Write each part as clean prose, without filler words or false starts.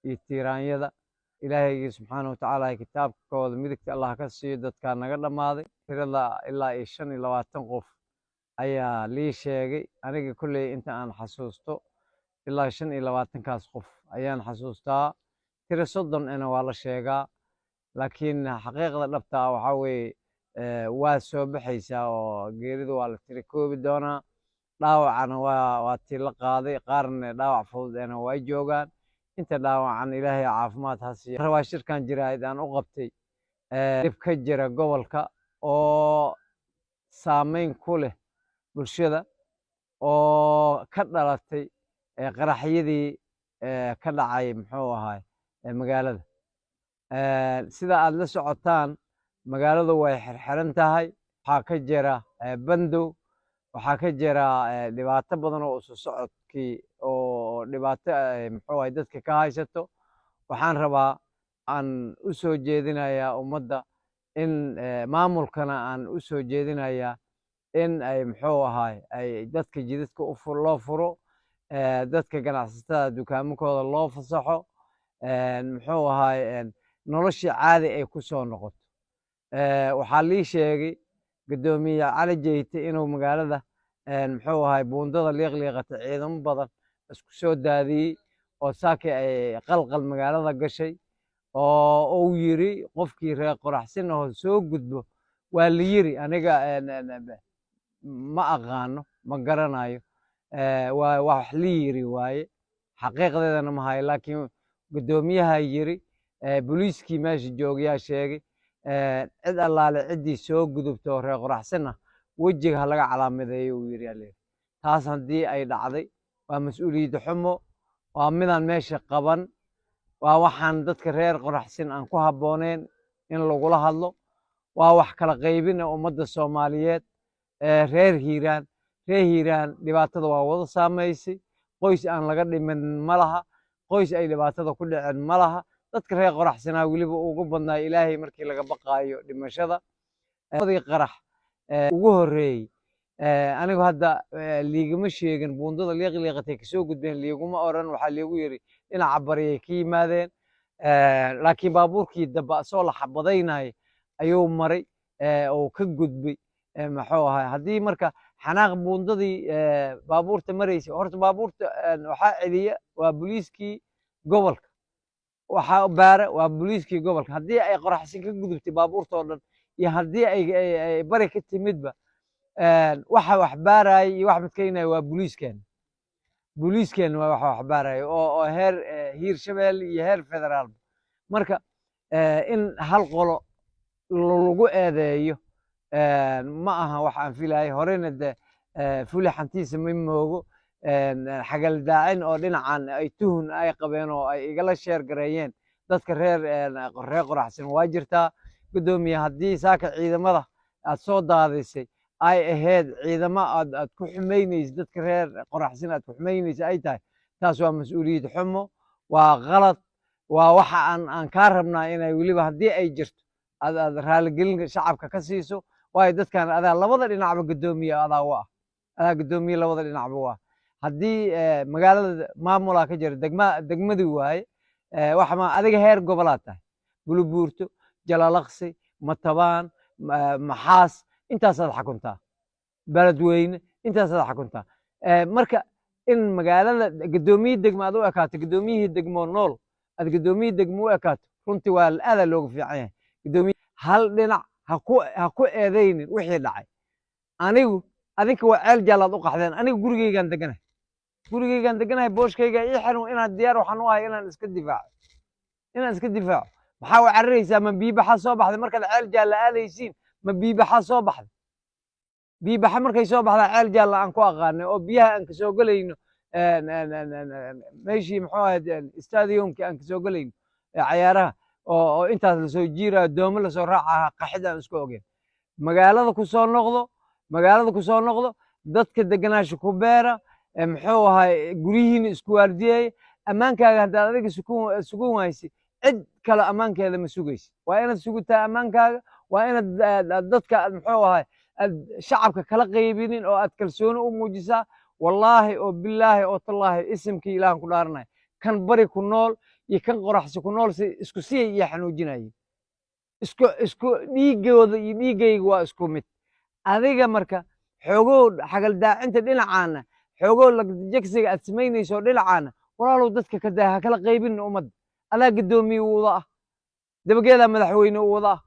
iyo tiiraanyada ilaahaygi subxaanahu watacaala kitaabkooda midigta allah ka siiyo dadkaa naga dhammaaday tirada ilaa iyo 25 qof ayaa lii sheegay aniga kolley inta aan xasuusto ilaa 25kaas qof ayaan xasuustaa tiro 30 waa la sheegaa laakiin xaqiiqda dhabta ah waxaa weeye waa soo baxaysaa oo geeridu waa la tiri koobi doonaa dhaawacana waa tii la qaaday qaarna dhaawac fududna way joogaan inta dhaawacan ilaahay caafimaad ha siiyo rabaa shirkan jiraahid aan u qabtay dhib ka jira gobolka oo saameyn ku leh bulshada oo ka dhalatay qaraxyadii ka dhacay muxuu ahaay magaalada sida aad la socotaan magaaladu way xirxiran tahay waxaa ka jira bandow waxaa ka jira dhibaato badan oo isu socodkii oo dhibaato muxuu ahaay dadka ka haysato waxaan rabaa aan u soo jeedinayaa ummadda in maamulkana aan u soo jeedinayaa in ay muxuu ahaay ay dadka jidadka loo furo dadka ganacsatada dukaamankooda loo fasaxo muxuu ahaay noloshii caadi ay ku soo noqoto waxaa lii sheegay guddoomiye cali jeyte inuu magaalada muxuu ahaay buundada liiqliiqata ciidamo badan isku soo daadiyey oo saakii ay qalqal magaalada gashay oo uu yiri qofkii reer qoraxsin oo soo gudbo waa la yiri aniga ma aqaano ma garanayo waa wax la yiri waaye xaqiiqdeedana ma hayo laakiin guddoomiyaha yiri booliiskii meesha joogayaa sheegay cid allaale ciddii soo gudubto reer qoraxsina wejiga ha laga calaamadeeyo uu yiri taas haddii ay dhacday waa mas-uuliyad xumo waa midaan meesha qaban waa waxaan dadka reer qoraxsin aan ku habbooneen in lagula hadlo waa wax kala qaybina ummadda soomaaliyeed reer hiiraan dhibaatada waa wada saamaysay qoys aan laga dhimin ma laha qoys ay dhibaatada ku dhicin ma laha dadka reer qoraxsanaa weliba ugu badnaa ilaahay markii laga baqaayo dhimashada qarax ugu horreeyey anigu hadda liigama sheegin buundada liiqliiqatay kasoo gudbeen liiguma oran waxaa liigu yiri dhinaca bariyay ka yimaadeen laakiin baabuurkii daba soo la xabadaynayay ayuu maray oo ka gudbay muxuu ahaay haddii marka xanaaq buundadii baabuurta maraysa horta baabuurta waxaa celiya waa booliiskii gobolka waxaa baara waa booliiskii gobolka haddii ay qoraxsin ka gudubtay baabuurta oo dhan iyo haddii ay bari ka timidba waxa wax baaraya iyo wax midkaynaya waa booliiskeena waa wax baaraya oo heer hiirshabelle iyo heer federaalba marka in hal qolo lagu eedeeyo ma aha wax aan filayo horena de fuli xantiisa ma moogo xagal daacin oo dhinacan ay tuhun ay qabeen oo ay igala sheer gareeyeen dadka reer qoraxsan waa jirtaa guddoomiye haddii saaka ciidamada aad soo daadisay ay ahayd ciidamo aad ku xumaynaysa dadka reer qoraxsan aad ku xumaynaysa ay tahay taas waa mas-uuliyad xumo waa qalad waa waxa aan kaa rabnaa inay weliba haddii ay jirto aad raaligelin shacabka ka siiso waayo dadkan adaa labada dhinacba guddoomiye adaa guddoomiye labada dhinacba waa haddii magaalada maamulaa ka jira degmadii waaye waxma adiga heer gobolaad tahay bulubuurto jalalaqsi matabaan maxaas intaasaad xakuntaa beledweyne intaasaad xakuntaa marka in magaalada guddoomiye degmo aad u ekaato guddoomiyihii degmo nool aad guddoomiye degmo u ekaato runtii waa aadaa looga fiican yahay guddoomiye hal dhinac ha ku eedaynin wixii dhacay adinka waa ceel jaalaad u qaxdeen aniga gurigeygaan deganahay booshkayga ii xiran inaan diyaar waxaan u ahay inaan iska difaaco maxaa u cararaysaa ma biibaxa soo baxday markaad ceel jaalla aadaysiin ma biibaxa soo baxday biibaxa markay soo baxdaa ceel jaalla aan ku aqaanay oo biyaha aan kasoo gelayno meeshii muxuu ahayd stadiumkii aan kasoo gelayno cayaaraha oo intaas lasoo jiirayo doomo lasoo raacaha qaxid aan isku ogeyn magaalada ku soo noqdo dadka deganaasha ku beera muxuu ahaay guryihiina isku waardiyeeya ammaankaaga haddaad adiga sugun waysi cid kale ammaankeeda ma sugaysi waa inaad sugutaa ammaankaaga waa inaad dadka muxuu ahaay aad shacabka kala qaybinin oo aad kalsooni u muujisaa wallaahi oo bilaahi oo tallaahi isimkii ilaahan ku dhaaranaya kan bari ku nool iyo kan qoraxsi ku nool isku siyay iyo xanuujinayeen isku dhiigooda iyo dhiigayga waa isku mid adiga marka xoogow xagal daacinta dhinacaana xoogow lagjegsiga aad samaynayso dhinacaana walaalow dadka ka daa ha kala qaybin ummadda adaa guddoomiye u wada ah dabageedaa madaxweyne u wada ah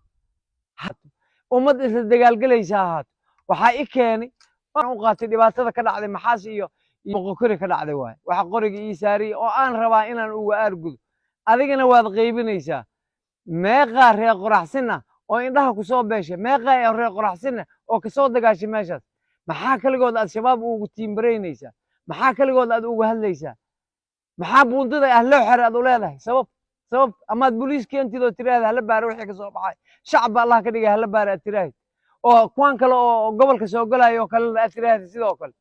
ummad isla dagaalgelaysa ahaato waxaa i keeni waan u qaatay dhibaatada ka dhacday maxaas iyo moqokori ka dhacday waaye waxa qoriga ii saariyey oo aan rabaa inaan uga aargudo adigana waad qaybinaysaa meeqaa reer qoraxsina oo indhaha ku soo beeshay meeqaa reer qoraxsina oo kasoo dagaashay meeshaas maxaa kaligood aad shabaab ugu tiimbaraynaysaa maxaa kaligood aad uga hadlaysaa maxaa buundada ah loo xere aad u leedahay sabab amaad boliis keentid oo tiraahda hala baara wixii ka soo baxay shacabba allah ka dhigay hala baara aad tiraahid oo kuwan kale oo gobolka soo galaya oo kalena aad tiraahda sidoo kale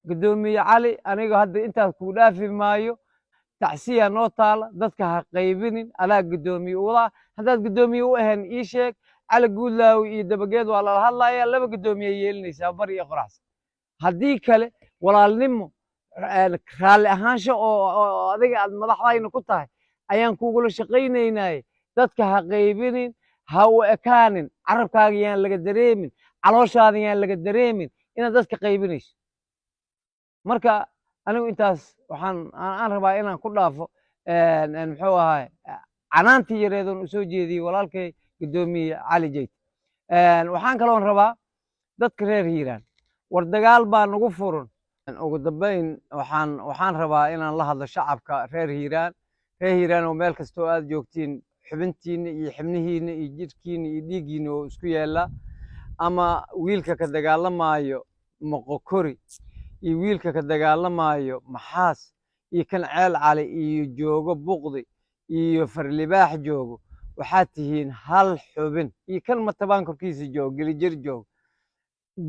guddoomiye cali aniga hadda intaas kuu dhaafi maayo tacsiya noo taala dadka ha qaybinin adaa guddoomiye udaa haddaad guddoomiye u ahayn ii sheeg cali guudlaawi iyo dabageed waa lala hadlaya laba guddoomiye yeelinaysaa bari iyo qoraxsan haddii kale walaalnimo raalli ahaansho oo adiga aad madaxdayna ku tahay ayaan kugula shaqaynaynaye dadka ha qaybinin ha u ekaanin carabkaaga yaan laga dareemin calooshaada yaan laga dareemin inaad dadka qaybinayso marka anigu intaas aan rabaa inaan ku dhaafo muxuu ahaay canaantii yareedoon usoo jeediyey walaalkay guddoomiye cali jeyt waxaan kaloon rabaa dadka reer hiiraan war dagaal baa nagu furan ugu dambayn waxaan rabaa inaan la hadlo shacabka reer hiiraan oo meel kastoo aad joogtiin xubintiina iyo xibnihiina iyo jidhkiina iyo dhiiggiina oo isku yaala ama wiilka ka dagaalamaayo moqokori iyo wiilka ka dagaalamaayo maxaas iyo kan ceel cali iyo joogo buqdi iyo farlibaax joogo waxaad tihiin hal xubin iyo kan matabaan korkiisa joogo gelijir joogo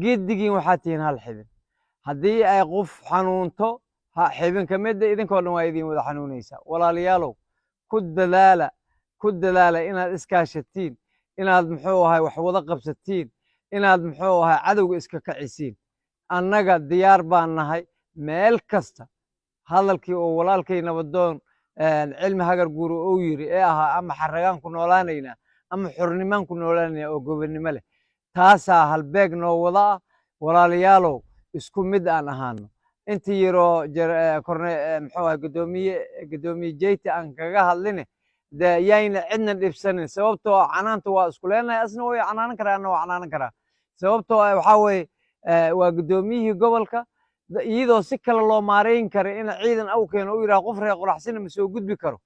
geedigiin waxaad tihiin hal xibin haddii ay qof xanuunto xibin ka midda idinkoo dhan waa idin wada xanuunaysaa walaalayaalow ku dadaala inaad iskaashatiin inaad muxuu ahay wax wada qabsatiin inaad muxuu ahay cadowga iska kacisiin annaga diyaar baan nahay meel kasta hadalkii oo walaalkay nabadoon cilmi hagar guuro uu yiri ee ahaa ama xaragaan ku noolaanaynaa ama xornimaan ku noolaanaynaa oo gobonnimo leh taasaa halbeeg noo wada ah walaalayaalow isku mid aan ahaano intii yaroo muxuu ahay guddoomiye jeyti aan kaga hadline dee yayna cidna dhibsanin sababtoo canaanta waa isku leenahay asna way canaanan karaa anna waa canaanan karaa sababtoo waxaa weeye waa guddoomiyihii gobolka iyadoo si kale loo maarayn kara in ciidan aw keeno u yidhaha qof reer qoraxsina ma soo gudbi karo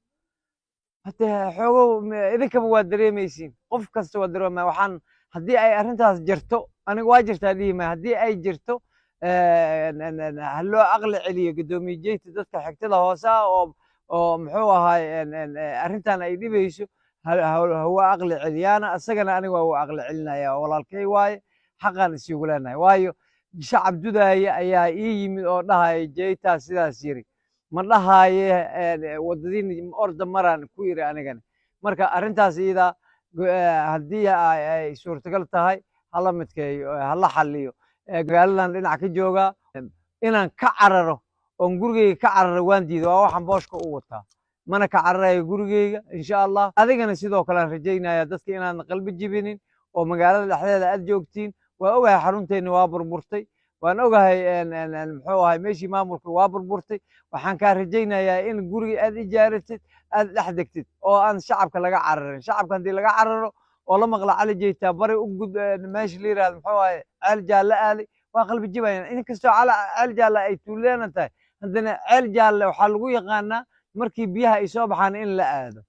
hade xoogow idinkaba waa dareemaysiin qof kasta waa dareemaya waxaan haddii ay arrintaas jirto aniga waa jirtaa dhihi maya haddii ay jirto ha loo aqli celiyo guddoomiye jeyti dadka xigtada hoose ah oo muxuu ahaay arrintan ay dhibayso hawa aqli celiyaana isagana aniga waa u aqli celinaya walaalkay waaye xaqaan isiigu leenahay waayo shacab dudaaya ayaa ii yimid oo dhahaya jeytaa sidaas yiri ma dhahaye wadadiin orda maraan ku yiri anigana marka arrintaas iyada haddii ay suurtagal tahay hala midkeeyo hala xalliyo magaaladan dhinac ka joogaa inaan ka cararo oon gurigeyga ka cararo waan diiday waa waxaan booshka u wataa mana ka cararayo gurigeyga insha allah adigana sidoo kale aan rajaynaya dadka inaadan qalbi jibinin oo magaalada dhexdeeda aad joogtiin waa ogahay xarunteena waa burburtay waan ogahay muxuu ahay meeshii maamulka waa burburtay waxaan kaa rajaynayaa in guriga aad ijaaratid aad dhex degtid oo aan shacabka laga cararin shacabka haddii laga cararo oo la maqla cali jeytaa bari u gud meesha la yirahdo muxuu ahay ceel jaalle aaday waa qalbi jibayaan inkastoo ceel jaalle ay tuuleena tahay haddana ceel jaalle waxaa lagu yaqaanaa markii biyaha ay soo baxaan in la aado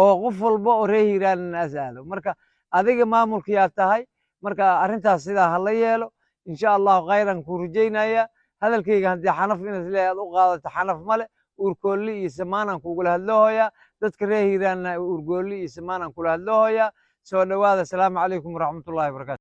oo qof walba oo reer hiiraanna as aado marka adiga maamulkiyaa tahay marka arrintaas sidaa hala yeelo insha allahu khayran kuu rajaynaya hadalkayga haddii xanaf inaad leeyahay aad u qaadato xanaf male uurkoolli iyo samaanaan kugula hadloohoyaa dadka reer hiiraanna uurgoolli iyo samaanaan kula hadloohoyaa soo dhowaada asalaamu calaykum waraxmatullahi wabarakatu